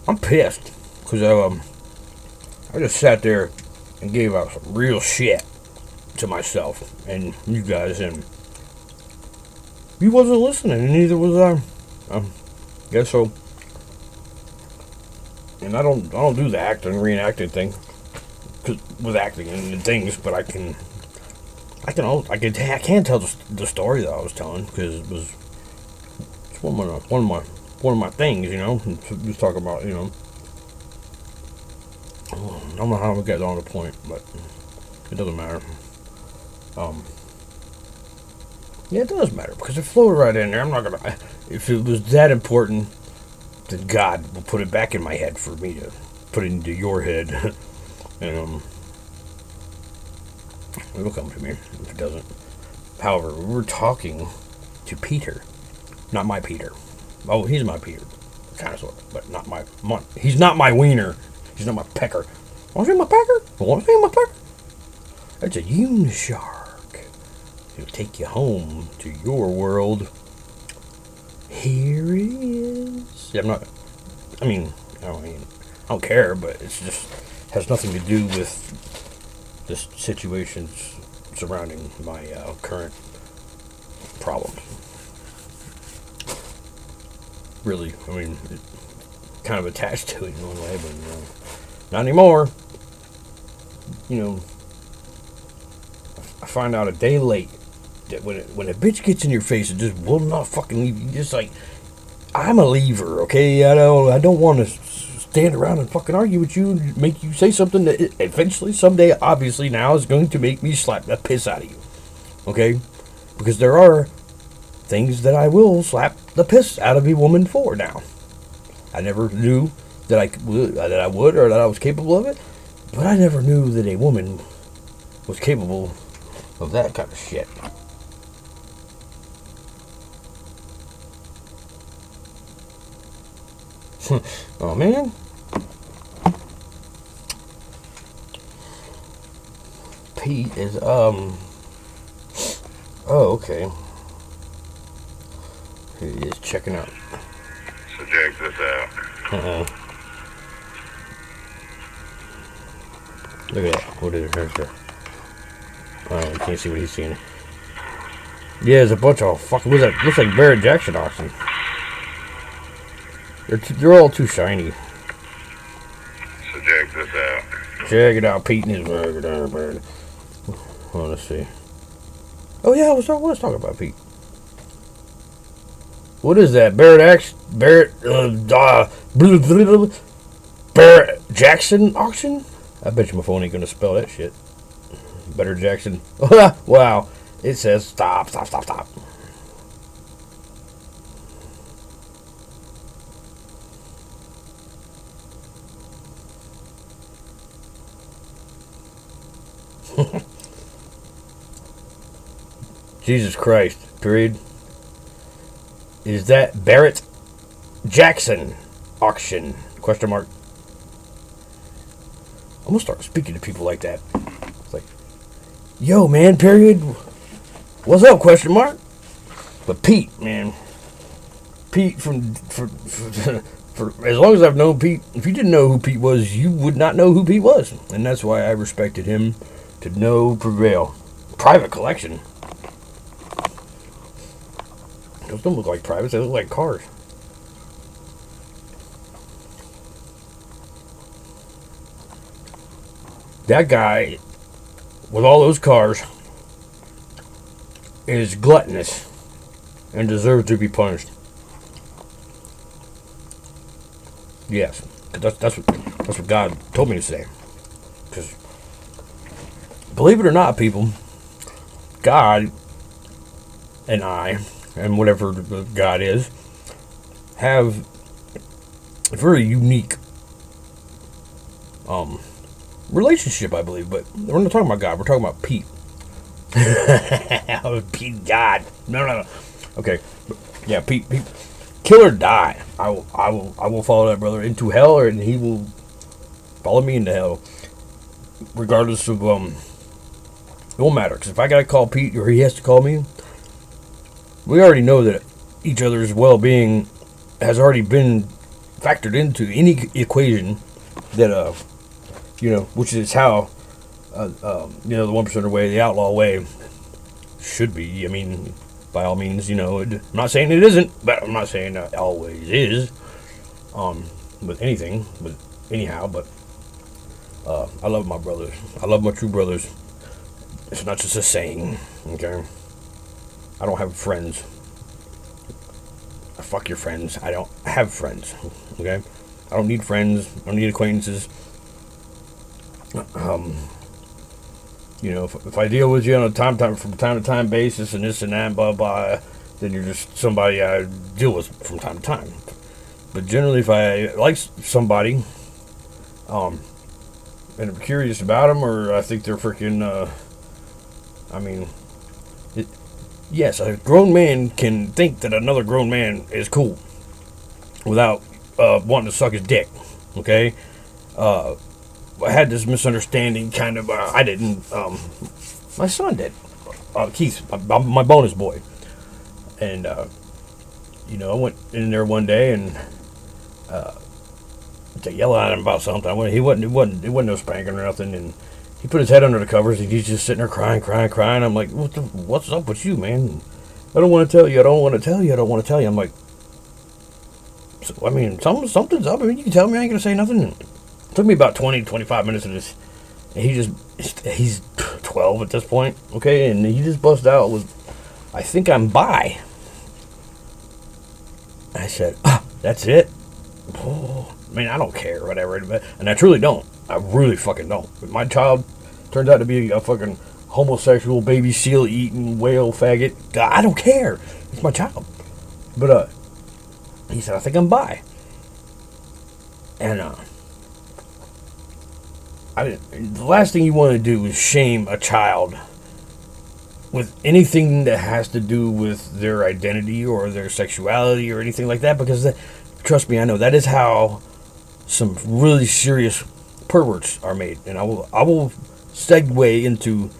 I'm pissed because I just sat there and gave out some real shit to myself and you guys, and you wasn't listening, and neither was I. Guess so. And I don't do the acting, reenacting thing, with acting and things, but I can tell the story that I was telling because it's one of my things, you know. Just talking about, you know. I don't know how we got on the point, but it doesn't matter. Yeah, it does matter because it flowed right in there. I'm not gonna. If it was that important, then God will put it back in my head for me to put it into your head, and it'll come to me if it doesn't. However, we were talking to Peter, not my Peter. Oh, he's my Peter, kind of sort of, but not my. He's not my wiener. He's not my pecker. Want to see my pecker? Want to see my pecker? That's a Yun shark. It'll take you home to your world. Here it is. Yeah, I'm not. I don't care, but it's just has nothing to do with this situation surrounding my current problems. Really, kind of attached to it in one way, but not anymore. You know, I find out a day late that when a bitch gets in your face, it just will not fucking leave you. Just like, I'm a leaver, okay? I don't want to stand around and fucking argue with you and make you say something that eventually, someday, obviously now is going to make me slap the piss out of you, okay? Because there are things that I will slap the piss out of a woman for now. I never knew that I would or that I was capable of it, but I never knew that a woman was capable of that kind of shit. Oh man. Pete is oh, okay. He is checking out. So check this out. Look at that. What is it? There's there. Oh, you can't see what he's seeing. Yeah, there's a bunch of fucking. What's that? Looks like Barrett Jackson oxen. They're all too shiny. So check this out. Check it out, Pete and his burger there, bird. Oh, let's see. Oh yeah, let's talk about Pete. What is that? Barrett Jackson auction? I bet you my phone ain't gonna spell that shit. Better Jackson. Wow. It says stop. Jesus Christ, period. Is that Barrett Jackson auction? Question mark. I'm gonna start speaking to people like that. It's like, yo, man, period. What's up, question mark? But Pete, man. Pete for as long as I've known Pete, if you didn't know who Pete was, you would not know who Pete was. And that's why I respected him to no prevail. Private collection. Those don't look like privates, they look like cars. That guy, with all those cars, is gluttonous and deserves to be punished. Yes, that's what God told me to say. Because, believe it or not, people, God and I, and whatever God is, have a very unique relationship, I believe. But we're not talking about God, we're talking about Pete. Pete God. No. Okay. Yeah, Pete. Kill or die. I will follow that brother into hell, and he will follow me into hell. Regardless of it won't matter, because if I gotta call Pete or he has to call me, we already know that each other's well-being has already been factored into any equation that which is how the 1% way, the outlaw way should be. I mean, by all means, I'm not saying it isn't, but I'm not saying it always is. With anything, but anyhow, but I love my brothers. I love my true brothers. It's not just a saying, okay? I don't have friends. Fuck your friends. I don't have friends, okay? I don't need friends. I don't need acquaintances. If I deal with you on a from time to time basis and this and that, blah, blah, then you're just somebody I deal with from time to time. But generally, if I like somebody, and I'm curious about them, or I think they're freaking, yes, a grown man can think that another grown man is cool without wanting to suck his dick, okay? I had this misunderstanding, kind of, I didn't, my son did, Keith, my bonus boy, and, I went in there one day and, to yell at him about something. It wasn't no spanking or nothing, and he put his head under the covers and he's just sitting there crying. I'm like, what's up with you, man? I don't want to tell you. I'm like, something's up. I mean, you can tell me. I ain't gonna say nothing. It took me about 20-25 minutes of this. And he's 12 at this point, okay, and he just busted out with, I think I'm bi. I said, that's it. Oh, man, I don't care, whatever. And I truly don't. I really fucking don't. If my child turns out to be a fucking homosexual, baby seal eating whale faggot, I don't care. It's my child. But he said, I think I'm bi. And the last thing you want to do is shame a child with anything that has to do with their identity or their sexuality or anything like that, because trust me, I know that is how some really serious perverts are made. And I will segue into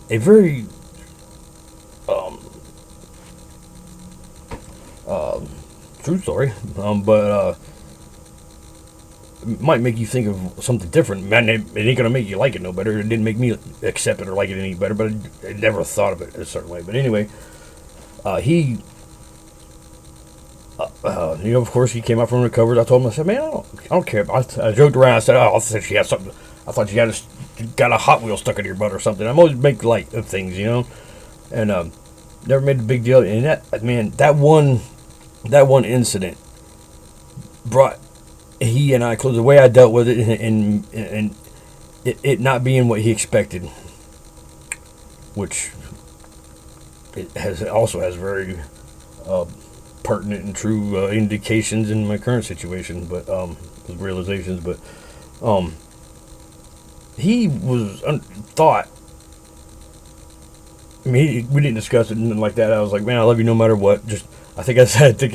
a very true story, but it might make you think of something different. Man, it ain't gonna make you like it no better. It didn't make me accept it or like it any better, but I never thought of it a certain way. But anyway, he of course, he came out from recovery. I told him, I said, man, I don't care. I joked around. I said, I thought she had something. I thought you got a Hot Wheel stuck into your butt or something. I'm always make light of things, and never made a big deal. And that one incident brought he and I close. The way I dealt with it, and it not being what he expected, which it also has very pertinent and true indications in my current situation, but realizations. But he was thought. I mean, we didn't discuss it and like that. I was like, man, I love you no matter what. I think I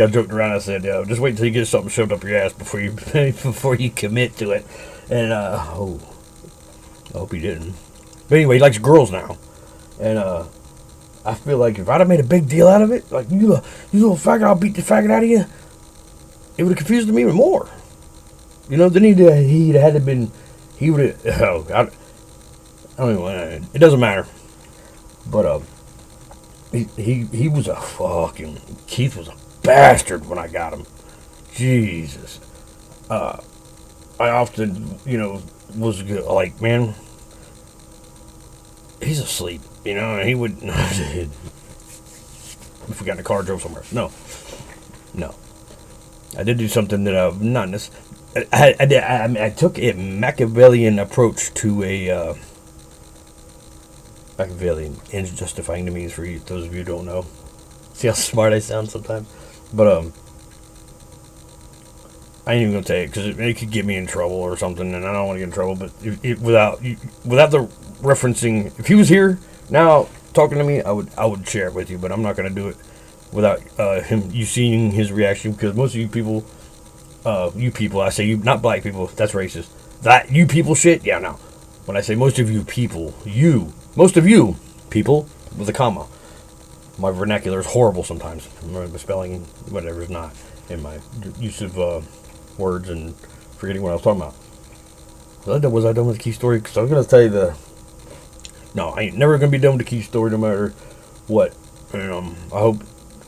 joked around. I said, just wait until you get something shoved up your ass before you commit to it. And I hope he didn't. But anyway, he likes girls now, and I feel like if I'd have made a big deal out of it, like you little faggot, I'll beat the faggot out of you, it would have confused him even more. Then he'd had to been. He would have. I don't even. It doesn't matter. But he was a fucking. Keith was a bastard when I got him. Jesus. I often, was like, man, he's asleep, and he would. If we got in a car, drove somewhere. No. I did do something that I've not necessarily. I took a Machiavellian approach to a. Machiavellian, ends justifying the means for you, those of you who don't know. See how smart I sound sometimes? But, I ain't even gonna tell you, because it could get me in trouble or something, and I don't want to get in trouble, but without the referencing, if he was here now talking to me, I would share it with you, but I'm not gonna do it without you seeing his reaction, because most of you people, I say you, not black people, that's racist. That you people shit, yeah, no. When I say most of you people, most of you people, with a comma. My vernacular is horrible sometimes. My spelling, whatever, is not in my use of words and forgetting what I was talking about. Was I done with the Keith story? Because I was going to tell you no, I ain't never going to be done with the Keith story no matter what. And I hope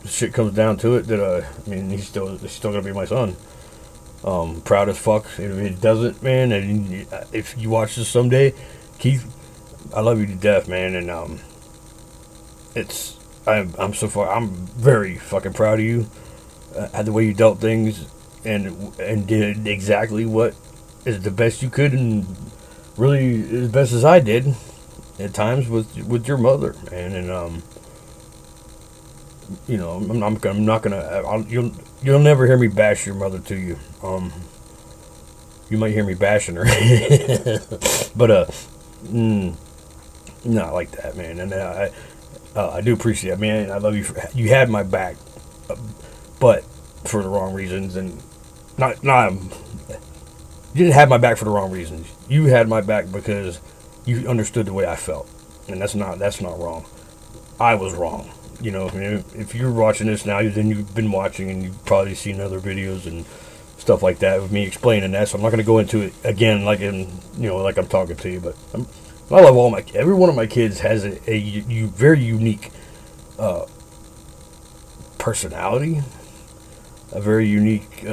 shit comes down to it that, I mean, he's still going to be my son. Proud as fuck. If it doesn't, man, and if you watch this someday, Keith, I love you to death, man, and I'm very fucking proud of you, the way you dealt things, and did exactly what is the best you could, and really as best as I did, at times with your mother, man, and you know, I'm not gonna, you'll never hear me bash your mother to you. You might hear me bashing her, but not like that, man. And I do appreciate it, man. I love you. You had my back, but for the wrong reasons, and not. You didn't have my back for the wrong reasons. You had my back because you understood the way I felt, and that's not wrong. I was wrong. You know, if you're watching this now, then you've been watching, and you've probably seen other videos and stuff like that with me explaining that. So I'm not going to go into it again, like I'm talking to you. But I love every one of my kids has a very unique personality, a very unique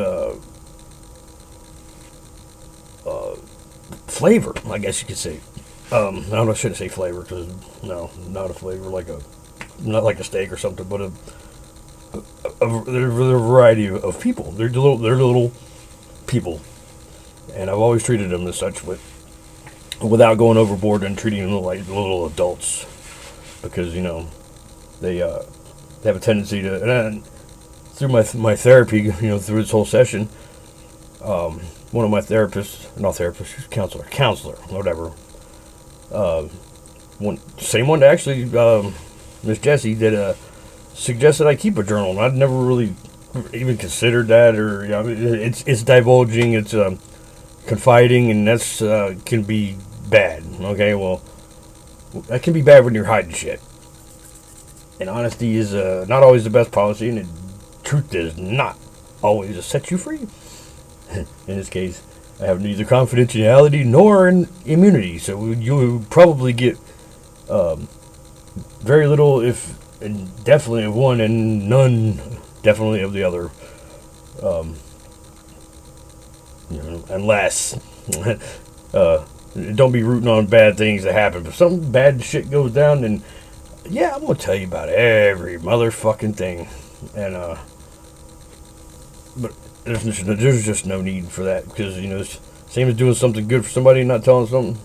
flavor, I guess you could say. I shouldn't say flavor, because no, not a flavor not like a steak or something, but they're a variety of people. They're little people, and I've always treated them as such, without going overboard and treating them like little adults, because they have a tendency to. And through my therapy, through this whole session, one of my counselor, whatever. Same one actually, Miss Jessie, that suggested I keep a journal, and I'd never really even considered that, or it's divulging, it's confiding, and that's can be bad. Okay, well, that can be bad when you're hiding shit, and honesty is not always the best policy, and the truth does not always set you free. In this case, I have neither confidentiality nor an immunity, so you probably get very little, and definitely of one, and none, definitely of the other. Unless don't be rooting on bad things that happen. If some bad shit goes down, then yeah, I'm gonna tell you about every motherfucking thing, and but there's just no need for that, because it's same as doing something good for somebody and not telling something.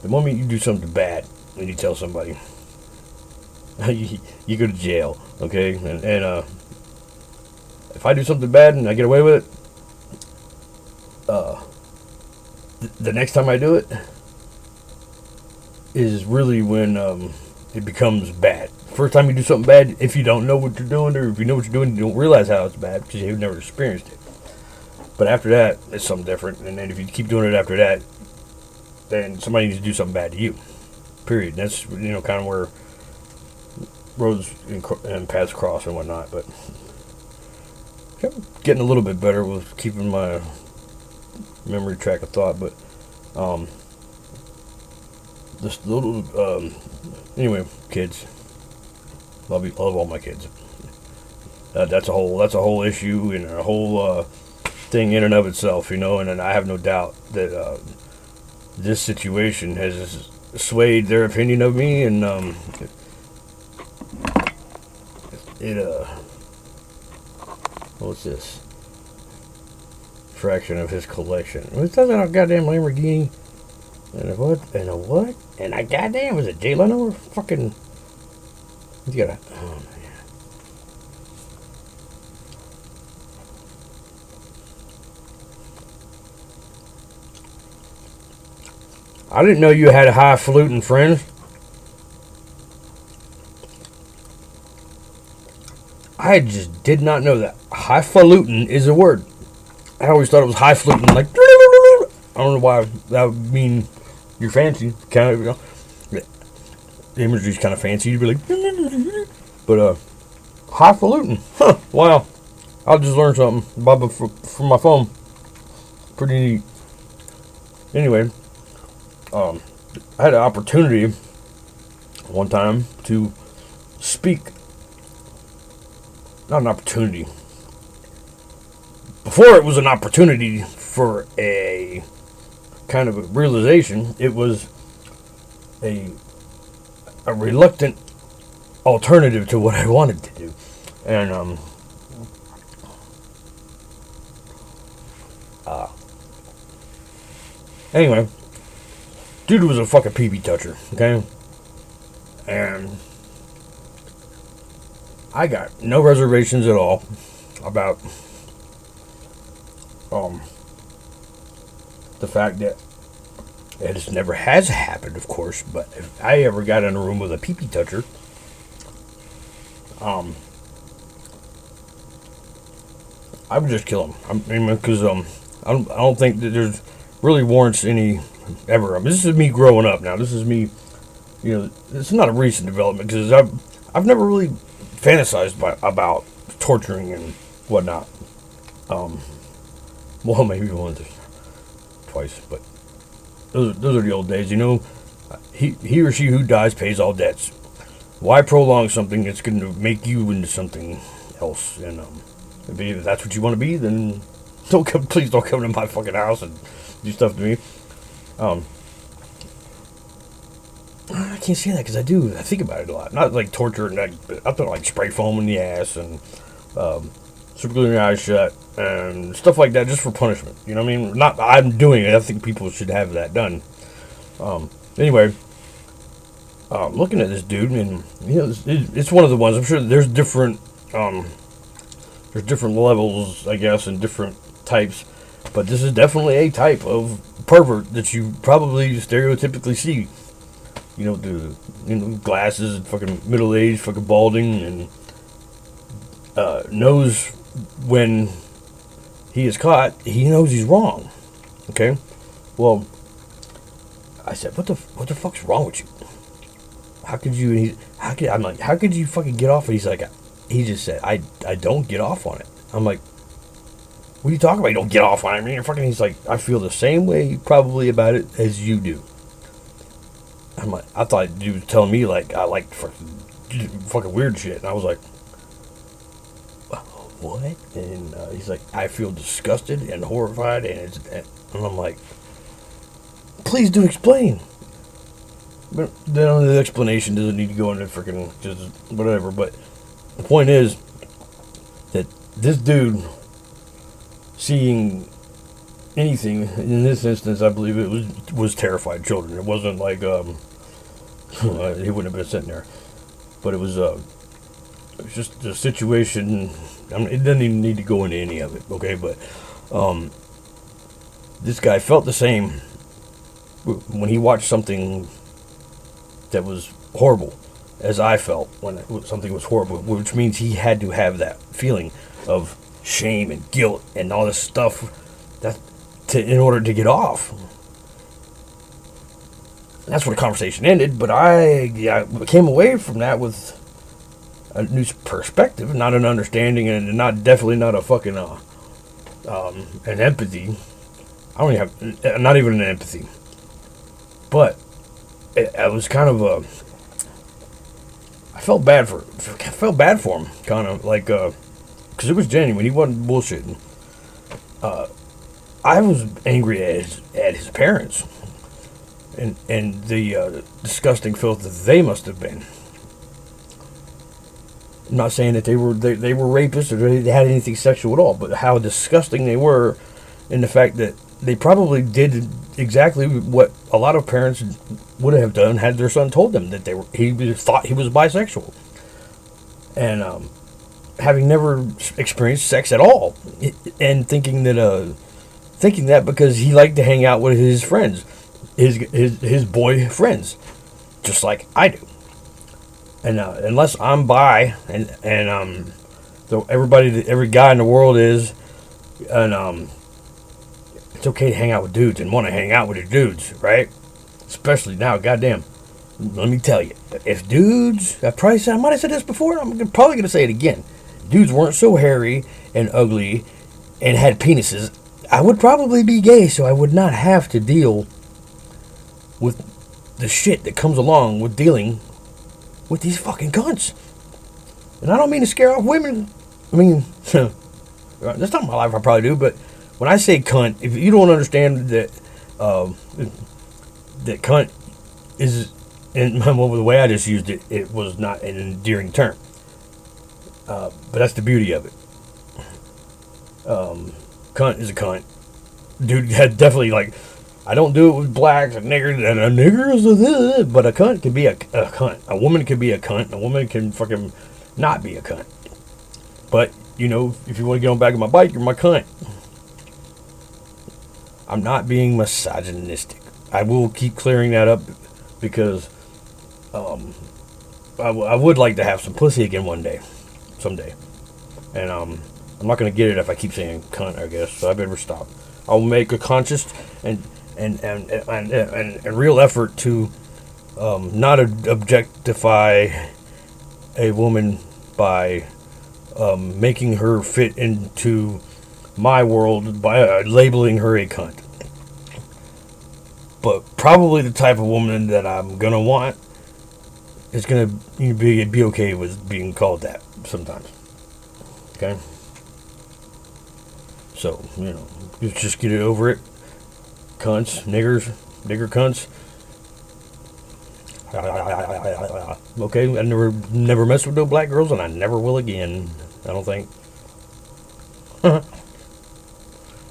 The moment you do something bad and you tell somebody, you go to jail, okay? And if I do something bad and I get away with it, the next time I do it is really when it becomes bad. First time you do something bad, if you don't know what you're doing, or if you know what you're doing, you don't realize how it's bad because you've never experienced it. But after that, it's something different. And then if you keep doing it after that, then somebody needs to do something bad to you. Period. That's kind of where roads and paths cross and whatnot. But I'm getting a little bit better with keeping my memory track of thought. But this little anyway, kids. Love you. Love all my kids. That's a whole issue and a whole thing in and of itself, and I have no doubt that this situation has swayed their opinion of me, and what's this? Fraction of his collection. What's that? A goddamn Lamborghini and a what? And a goddamn, was it Jay Leno or fucking? You gotta. Oh man. I didn't know you had a highfalutin friend. I just did not know that. Highfalutin is a word. I always thought it was highfalutin, like. I don't know why that would mean you're fancy. Kind of, the imagery's kind of fancy. You'd be like, but highfalutin. Huh? Wow. I'll just learn something from my phone. pretty neat. Anyway, I had an opportunity one time to speak. Not an opportunity. Before it was an opportunity for a kind of a realization, it was a reluctant alternative to what I wanted to do. And anyway, dude was a fucking PB toucher, okay? And I got no reservations at all about the fact that it just never has happened, of course, but if I ever got in a room with a pee-pee toucher, I would just kill him. I mean, because I don't think that there's really warrants any ever. I mean, this is me growing up now. This is me, you know. It's not a recent development because I've never really fantasized about torturing and whatnot. Well, maybe once or twice, but those are the old days. You know, he or she who dies pays all debts. Why prolong something that's going to make you into something else? And if that's what you want to be, then please don't come to my fucking house and do stuff to me. I can't say that because I think about it a lot. Not like torture, and I thought like spray foam in the ass and super gluing your eyes shut and stuff like that, just for punishment. You know what I mean? Not I'm doing it. I think people should have that done. Anyway, looking at this dude, and you know, it's one of the ones. I'm sure there's different levels, I guess, and different types. But this is definitely a type of pervert that you probably stereotypically see. You know, the glasses, and fucking middle-aged, fucking balding, and knows when he is caught, he knows he's wrong. Okay? Well, I said, what the fuck's wrong with you? How could you, I'm like, how could you fucking get off? And he's like, he just said, I don't get off on it. I'm like, what are you talking about? You don't get off on it. I mean, he's like, I feel the same way probably about it as you do. I'm like, I thought he was telling me like I like fucking weird shit, and I was like, what? And he's like, I feel disgusted and horrified, and I'm like, please do explain. But then the explanation doesn't need to go into freaking just whatever. But the point is that this dude seeing anything in this instance, I believe it was terrified children. It wasn't like he wouldn't have been sitting there, but it was just the situation. I mean, it doesn't even need to go into any of it, okay? But this guy felt the same when he watched something that was horrible as I felt when something was horrible, which means he had to have that feeling of shame and guilt and all this stuff in order to get off. That's where the conversation ended, but I came away from that with a new perspective, not an understanding, and definitely not a fucking an empathy. I don't even have, not even an empathy, but I was kind of I felt bad for him, kind of like because it was genuine. He wasn't bullshitting. I was angry at his parents and the disgusting filth that they must have been. I'm not saying that they were rapists or they had anything sexual at all, but how disgusting they were, and the fact that they probably did exactly what a lot of parents would have done had their son told them that he thought he was bisexual, and having never experienced sex at all, and thinking that because he liked to hang out with his friends, his boy friends, just like I do. And unless I'm bi, and so every guy in the world is, and it's okay to hang out with dudes and want to hang out with your dudes, right? Especially now, goddamn. Let me tell you, if dudes, I might have said this before, and I'm probably gonna say it again. Dudes weren't so hairy and ugly and had penises, I would probably be gay, so I would not have to deal with the shit that comes along with dealing with these fucking cunts. And I don't mean to scare off women. I mean, that's not my life, I probably do, but when I say cunt, if you don't understand that, that cunt is, and the way I just used it, it was not an endearing term. But that's the beauty of it. Cunt is a cunt. Dude had definitely, like, I don't do it with blacks and niggers, and a nigger is a this, but a cunt can be a cunt. A woman can be a cunt. A woman can fucking not be a cunt. But, you know, if you want to get on the back of my bike, you're my cunt. I'm not being misogynistic. I will keep clearing that up because I would like to have some pussy again one day. Someday. And I'm not going to get it if I keep saying cunt, I guess. So I better stop. I'll make a conscious and real effort to not objectify a woman by making her fit into my world by labeling her a cunt. But probably the type of woman that I'm gonna want is gonna be okay with being called that sometimes. Okay. So, you know, just get it over it. Cunts, niggers, nigger cunts. Okay, I never messed with no black girls, and I never will again. I don't think.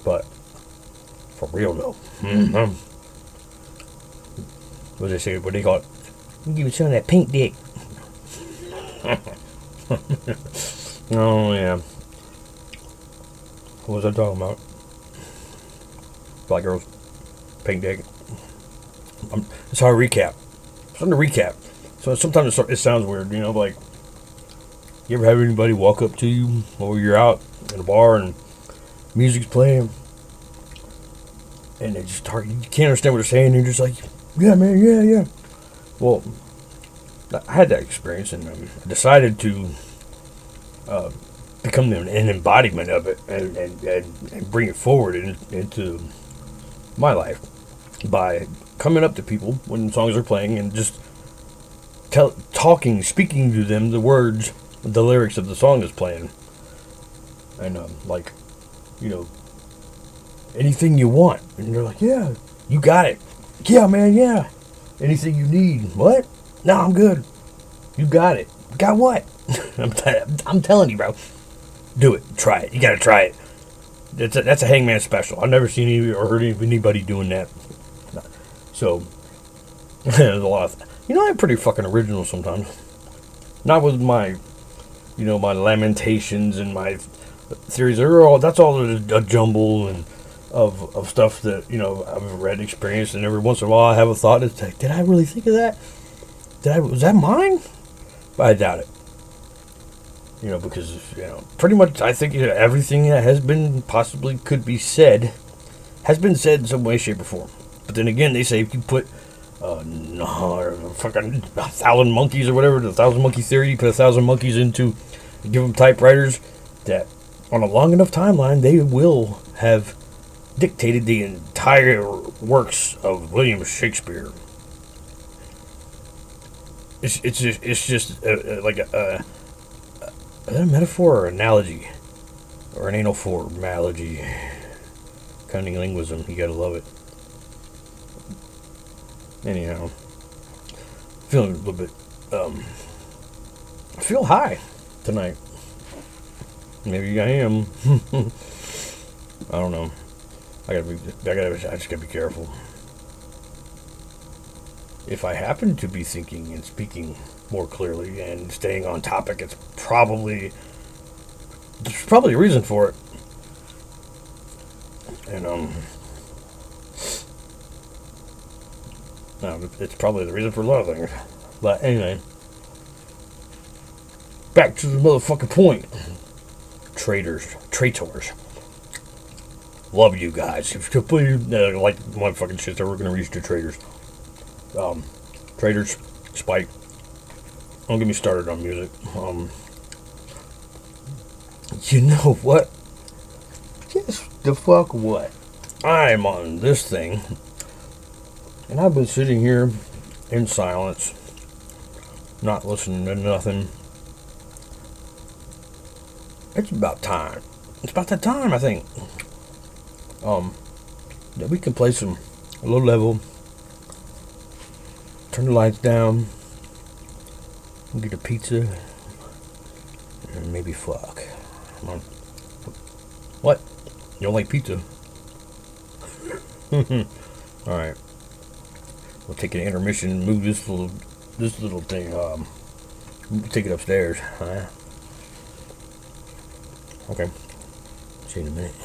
But for real though, what do they say? What do they call it? You give me some of that pink dick. Oh yeah. What was I talking about? Black girls, pink dick. It's how I recap. Something to recap. So sometimes it sounds weird, you know, like, you ever have anybody walk up to you while you're out in a bar and music's playing, and they just talk, you can't understand what they're saying, and you're just like, yeah, man, yeah. Well, I had that experience, and I decided to become an embodiment of it and bring it forward into my life by coming up to people when songs are playing and just speaking to them the words, the lyrics of the song is playing, and like, you know, anything you want, and they're like, yeah, you got it, yeah, man, yeah, anything you need, what? No, I'm good. You got it. Got what? I'm telling you, bro. Do it. Try it. You gotta try it. That's a Hangman special. I've never seen any or heard of anybody doing that. So, there's a lot of... You know, I'm pretty fucking original sometimes. Not with my, you know, my lamentations and my theories. That's all a jumble and of stuff that, you know, I've read, experienced, and every once in a while I have a thought. It's like, did I really think of that? Was that mine? But I doubt it. You know, because, you know, pretty much I think, you know, everything that has been could be said has been said in some way, shape, or form. But then again, they say if you put fucking 1,000 monkeys or whatever, the 1,000 monkey theory, you put 1,000 monkeys into, give them typewriters, that on a long enough timeline, they will have dictated the entire works of William Shakespeare. It's just like a metaphor or analogy, or an anal formality, cunning linguism. You gotta love it. Anyhow, feeling a little bit. I feel high tonight. Maybe I am. I don't know. I just gotta be careful. If I happen to be thinking and speaking more clearly and staying on topic, there's probably a reason for it. And it's probably the reason for a lot of things. But anyway, back to the motherfucking point. Traitors. Love you guys. If you like motherfucking shit, we're gonna reach to traitors. Traitors, Spike. Don't get me started on music. You know what? Yes. The fuck what? I'm on this thing, and I've been sitting here in silence, not listening to nothing. It's about time. It's about that time, I think. That we can play some low level. Turn the lights down. Get a pizza. And maybe fuck. Come on. What? You don't like pizza? Alright. We'll take an intermission, move this little thing, we'll take it upstairs. Okay. See you in a minute.